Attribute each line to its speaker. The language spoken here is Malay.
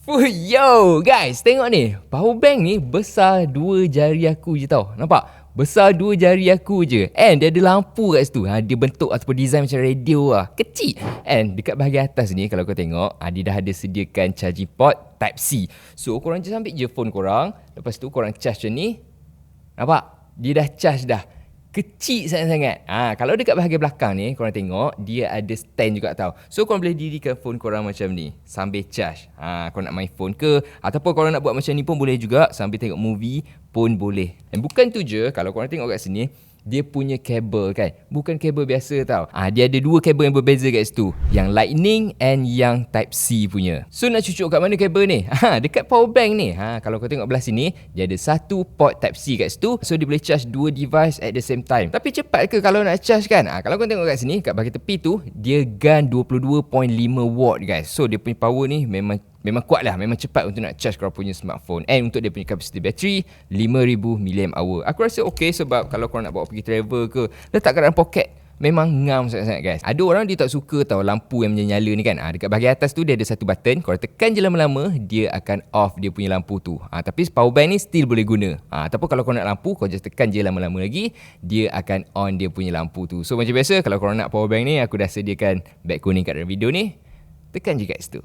Speaker 1: Yo guys, tengok ni. Power bank ni besar dua jari aku je tau. Nampak? Besar dua jari aku je. And dia ada lampu kat situ. Dia bentuk ataupun design macam radio lah. Kecil. And dekat bahagian atas ni kalau kau tengok, dia dah ada sediakan charging port Type-C. So korang just ambil je phone korang. Lepas tu korang charge macam ni. Nampak? Dia dah charge dah. Kecil sangat-sangat. Kalau dekat bahagian belakang ni, korang tengok, dia ada stand juga tau. So, korang boleh dirikan phone korang macam ni, sambil charge. Korang nak main phone ke, ataupun korang nak buat macam ni pun boleh juga, sambil tengok movie pun boleh. Dan bukan tu je, kalau korang tengok kat sini, dia punya kabel kan. Bukan kabel biasa tau. Dia ada dua kabel yang berbeza kat situ. Yang Lightning and yang Type-C punya. So nak cucuk kat mana kabel ni? Dekat power bank ni. Kalau kau tengok belah sini, dia ada satu port Type-C kat situ. So dia boleh charge dua device at the same time. Tapi cepat ke kalau nak charge kan? Kalau kau tengok kat sini, kat bahagian tepi tu, dia gun 22.5 watt guys. So dia punya power ni memang kuat lah. Memang cepat untuk nak charge korang punya smartphone. And untuk dia punya kapasiti bateri 5000 mAh. Aku rasa okey sebab kalau korang nak bawa pergi travel ke, letak kat dalam poket, memang ngam sangat-sangat guys. Ada orang dia tak suka tau lampu yang menyala ni kan. Dekat bahagian atas tu dia ada satu button. Korang tekan je lama-lama, dia akan off dia punya lampu tu. Tapi power bank ni still boleh guna. Ataupun kalau korang nak lampu, kau just tekan je lama-lama lagi, dia akan on dia punya lampu tu. So macam biasa, kalau korang nak power bank ni, aku dah sediakan beg kuning kat dalam video ni. Tekan je kat situ.